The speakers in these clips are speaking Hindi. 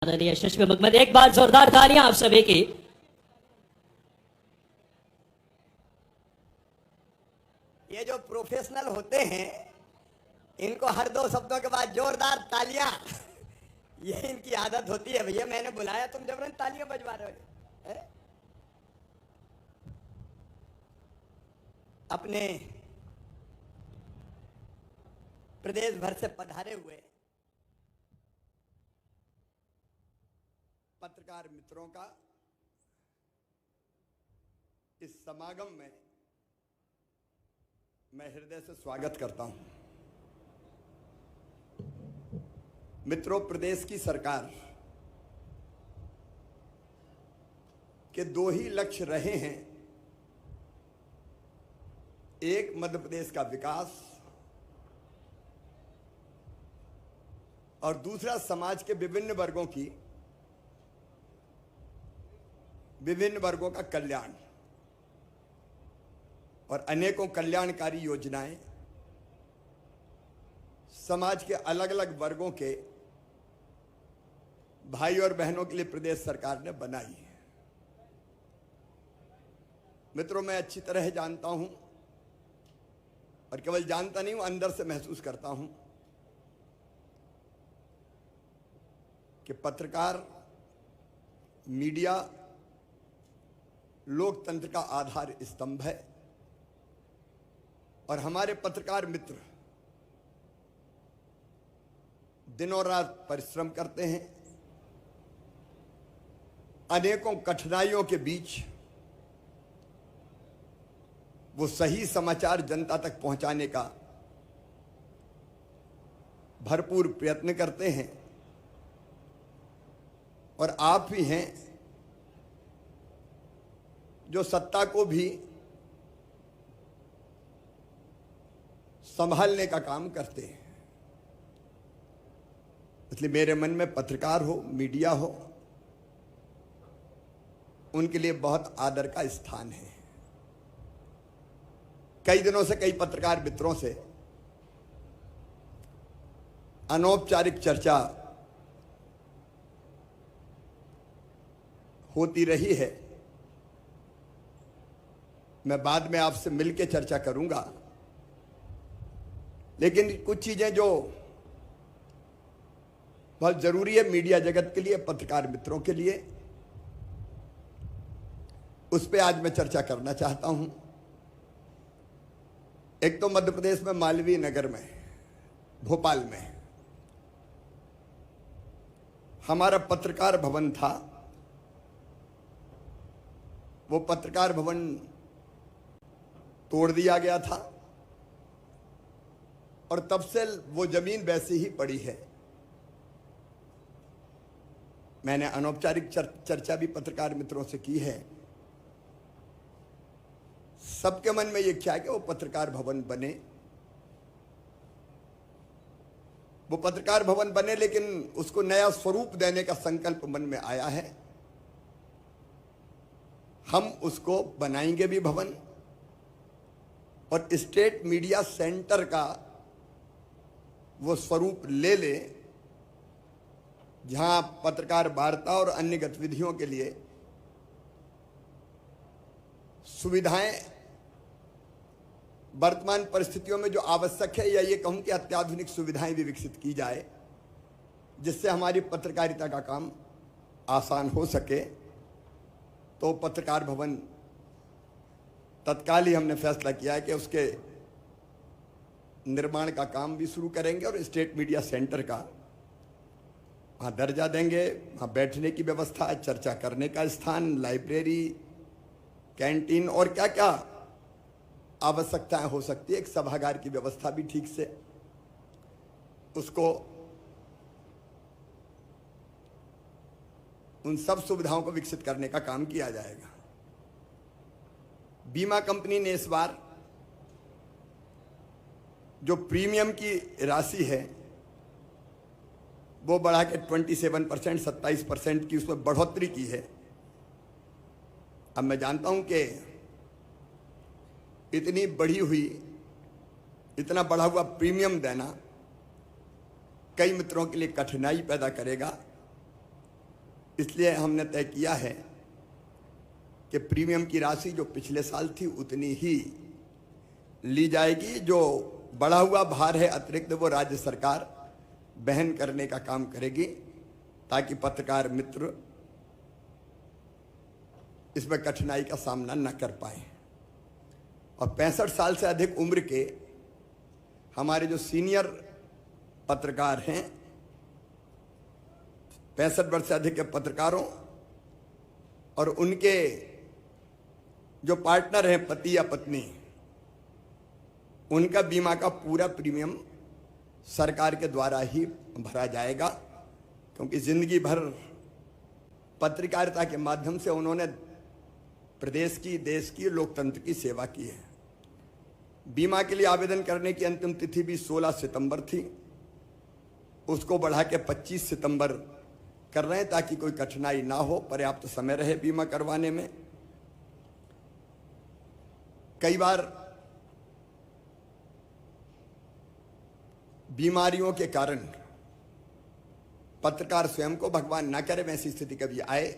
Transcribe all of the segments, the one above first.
आदरणीय यशस्वी मुखमद, एक बार जोरदार तालियां आप सभी की। ये जो प्रोफेशनल होते हैं इनको हर दो शब्दों के बाद जोरदार तालियां ये इनकी आदत होती है। भैया मैंने बुलाया, तुम जबरन तालियां बजवा रहे हो। अपने प्रदेश भर से पधारे हुए पत्रकार मित्रों का इस समागम में मैं हृदय से स्वागत करता हूं। मित्रों, प्रदेश की सरकार के दो ही लक्ष्य रहे हैं। एक, मध्य प्रदेश का विकास, और दूसरा, समाज के विभिन्न वर्गों का कल्याण और अनेकों कल्याणकारी योजनाएं समाज के अलग अलग वर्गों के भाई और बहनों के लिए प्रदेश सरकार ने बनाई है। मित्रों, मैं अच्छी तरह जानता हूं, और केवल जानता नहीं हूं, अंदर से महसूस करता हूं कि पत्रकार, मीडिया लोकतंत्र का आधार स्तंभ है। और हमारे पत्रकार मित्र दिनों रात परिश्रम करते हैं। अनेकों कठिनाइयों के बीच वो सही समाचार जनता तक पहुंचाने का भरपूर प्रयत्न करते हैं। और आप भी हैं जो सत्ता को भी संभालने का काम करते हैं। इसलिए मेरे मन में पत्रकार हो, मीडिया हो, उनके लिए बहुत आदर का स्थान है। कई दिनों से कई पत्रकार मित्रों से अनौपचारिक चर्चा होती रही है। मैं बाद में आपसे मिलकर चर्चा करूंगा, लेकिन कुछ चीजें जो बहुत जरूरी है मीडिया जगत के लिए, पत्रकार मित्रों के लिए, उस पर आज मैं चर्चा करना चाहता हूं। एक तो मध्य प्रदेश में मालवीय नगर में, भोपाल में हमारा पत्रकार भवन था। वो पत्रकार भवन तोड़ दिया गया था और तब से वो जमीन वैसी ही पड़ी है। मैंने अनौपचारिक चर्चा भी पत्रकार मित्रों से की है। सबके मन में ये क्या है कि वो पत्रकार भवन बने, वो पत्रकार भवन बने, लेकिन उसको नया स्वरूप देने का संकल्प मन में आया है। हम उसको बनाएंगे भी भवन, और स्टेट मीडिया सेंटर का वो स्वरूप ले ले, जहां पत्रकार वार्ता और अन्य गतिविधियों के लिए सुविधाएं वर्तमान परिस्थितियों में जो आवश्यक है, या ये कहूं कि अत्याधुनिक सुविधाएं भी विकसित की जाए, जिससे हमारी पत्रकारिता का काम आसान हो सके। तो पत्रकार भवन तत्काल ही हमने फैसला किया है कि उसके निर्माण का काम भी शुरू करेंगे और स्टेट मीडिया सेंटर का वहाँ दर्जा देंगे। वहाँ बैठने की व्यवस्था, चर्चा करने का स्थान, लाइब्रेरी, कैंटीन और क्या क्या आवश्यकताएं हो सकती है, एक सभागार की व्यवस्था भी ठीक से, उसको, उन सब सुविधाओं को विकसित करने का काम किया जाएगा। बीमा कंपनी ने इस बार जो प्रीमियम की राशि है वो बढ़ा के 27%, 27% की उसमें बढ़ोतरी की है। अब मैं जानता हूं कि इतनी बढ़ी हुई, इतना बढ़ा हुआ प्रीमियम देना कई मित्रों के लिए कठिनाई पैदा करेगा। इसलिए हमने तय किया है कि प्रीमियम की राशि जो पिछले साल थी उतनी ही ली जाएगी। जो बढ़ा हुआ भार है अतिरिक्त वो राज्य सरकार वहन करने का काम करेगी, ताकि पत्रकार मित्र इसमें कठिनाई का सामना न कर पाए। और 65 साल से अधिक उम्र के हमारे जो सीनियर पत्रकार हैं, 65 वर्ष से अधिक के पत्रकारों और उनके जो पार्टनर हैं, पति या पत्नी, उनका बीमा का पूरा प्रीमियम सरकार के द्वारा ही भरा जाएगा, क्योंकि जिंदगी भर पत्रकारिता के माध्यम से उन्होंने प्रदेश की, देश की, लोकतंत्र की सेवा की है। बीमा के लिए आवेदन करने की अंतिम तिथि भी 16 सितंबर थी, उसको बढ़ा के 25 सितंबर कर रहे हैं, ताकि कोई कठिनाई ना हो, पर्याप्त समय रहे बीमा करवाने में। कई बार बीमारियों के कारण पत्रकार स्वयं को, भगवान ना करे वैसी स्थिति कभी आए,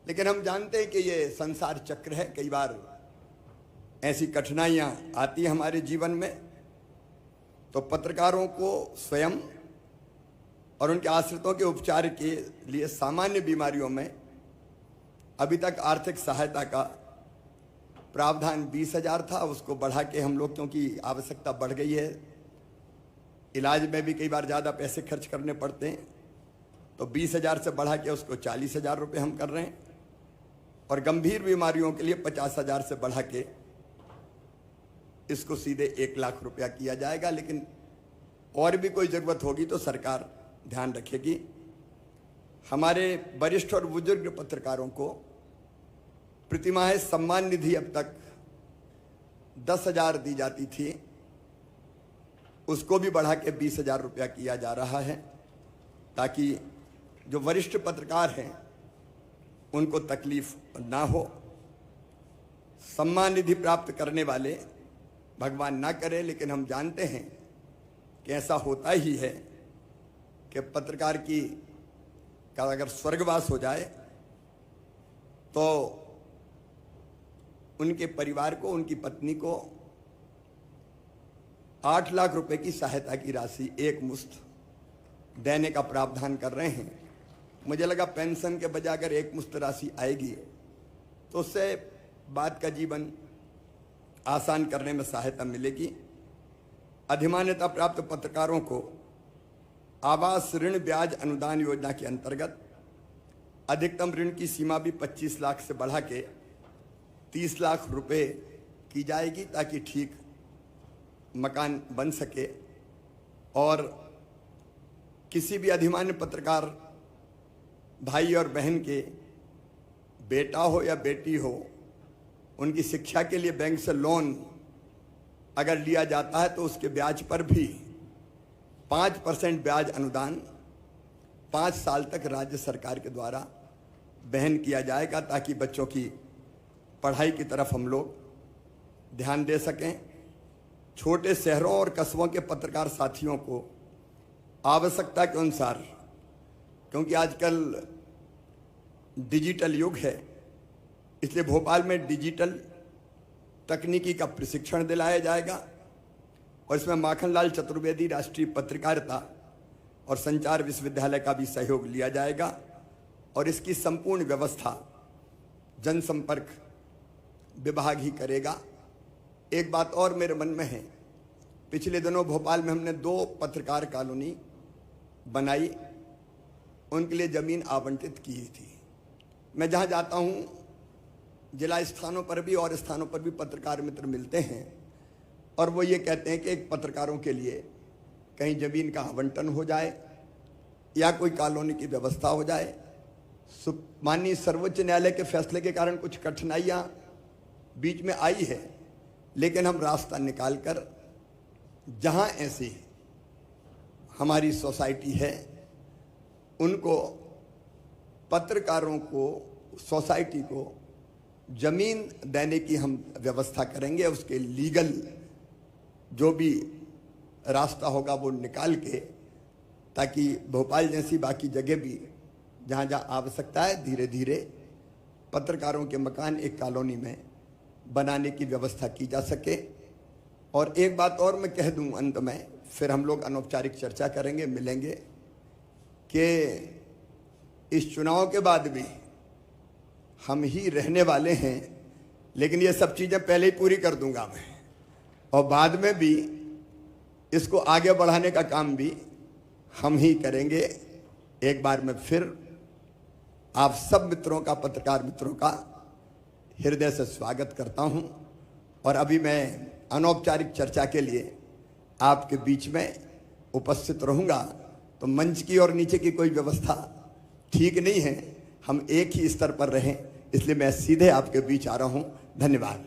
लेकिन हम जानते हैं कि ये संसार चक्र है। कई बार ऐसी कठिनाइयां आती हैं हमारे जीवन में, तो पत्रकारों को स्वयं और उनके आश्रितों के उपचार के लिए सामान्य बीमारियों में अभी तक आर्थिक सहायता का प्रावधान 20,000 था, उसको बढ़ा के हम लोग, क्योंकि आवश्यकता बढ़ गई है, इलाज में भी कई बार ज़्यादा पैसे खर्च करने पड़ते हैं, तो 20,000 से बढ़ा के उसको 40,000 रुपये हम कर रहे हैं। और गंभीर बीमारियों के लिए 50,000 से बढ़ा के इसको सीधे 1 लाख रुपया किया जाएगा। लेकिन और भी कोई ज़रूरत होगी तो सरकार ध्यान रखेगी। हमारे वरिष्ठ और बुजुर्ग पत्रकारों को प्रतिमाह सम्मान निधि अब तक 10,000 दी जाती थी, उसको भी बढ़ा के 20,000 रुपया किया जा रहा है, ताकि जो वरिष्ठ पत्रकार हैं उनको तकलीफ ना हो। सम्मान निधि प्राप्त करने वाले, भगवान ना करे, लेकिन हम जानते हैं कि ऐसा होता ही है कि पत्रकार की का अगर स्वर्गवास हो जाए तो उनके परिवार को, उनकी पत्नी को 8 लाख रुपए की सहायता की राशि एक मुश्त देने का प्रावधान कर रहे हैं। मुझे लगा पेंशन के बजाय अगर एक मुश्त राशि आएगी तो उससे बाद का जीवन आसान करने में सहायता मिलेगी। अधिमान्यता प्राप्त पत्रकारों को आवास ऋण ब्याज अनुदान योजना के अंतर्गत अधिकतम ऋण की सीमा भी 25 लाख से बढ़ा के 30 लाख रुपए की जाएगी, ताकि ठीक मकान बन सके। और किसी भी अधिमान्य पत्रकार भाई और बहन के बेटा हो या बेटी हो, उनकी शिक्षा के लिए बैंक से लोन अगर लिया जाता है तो उसके ब्याज पर भी 5% ब्याज अनुदान 5 साल तक राज्य सरकार के द्वारा वहन किया जाएगा, ताकि बच्चों की पढ़ाई की तरफ हम लोग ध्यान दे सकें। छोटे शहरों और कस्बों के पत्रकार साथियों को आवश्यकता के अनुसार, क्योंकि आजकल डिजिटल युग है, इसलिए भोपाल में डिजिटल तकनीकी का प्रशिक्षण दिलाया जाएगा और इसमें माखनलाल चतुर्वेदी राष्ट्रीय पत्रकारिता और संचार विश्वविद्यालय का भी सहयोग लिया जाएगा और इसकी संपूर्ण व्यवस्था जनसंपर्क विभाग ही करेगा। एक बात और मेरे मन में है, पिछले दिनों भोपाल में हमने 2 पत्रकार कॉलोनी बनाई, उनके लिए ज़मीन आवंटित की थी। मैं जहाँ जाता हूँ जिला स्थानों पर भी और स्थानों पर भी पत्रकार मित्र मिलते हैं और वो ये कहते हैं कि एक पत्रकारों के लिए कहीं ज़मीन का आवंटन हो जाए या कोई कॉलोनी की व्यवस्था हो जाए। माननीय सर्वोच्च न्यायालय के फैसले के कारण कुछ कठिनाइयाँ बीच में आई है, लेकिन हम रास्ता निकाल कर जहाँ ऐसी हमारी सोसाइटी है उनको, पत्रकारों को, सोसाइटी को जमीन देने की हम व्यवस्था करेंगे। उसके लीगल जो भी रास्ता होगा वो निकाल के, ताकि भोपाल जैसी बाकी जगह भी जहाँ जहाँ आवश्यकता है धीरे धीरे पत्रकारों के मकान एक कॉलोनी में बनाने की व्यवस्था की जा सके। और एक बात और मैं कह दूं अंत में, फिर हम लोग अनौपचारिक चर्चा करेंगे, मिलेंगे, कि इस चुनाव के बाद भी हम ही रहने वाले हैं, लेकिन ये सब चीज़ें पहले ही पूरी कर दूंगा मैं, और बाद में भी इसको आगे बढ़ाने का काम भी हम ही करेंगे। एक बार मैं फिर आप सब मित्रों का, पत्रकार मित्रों का हृदय से स्वागत करता हूं। और अभी मैं अनौपचारिक चर्चा के लिए आपके बीच में उपस्थित रहूंगा। तो मंच की और नीचे की कोई व्यवस्था ठीक नहीं है, हम एक ही स्तर पर रहें, इसलिए मैं सीधे आपके बीच आ रहा हूं। धन्यवाद।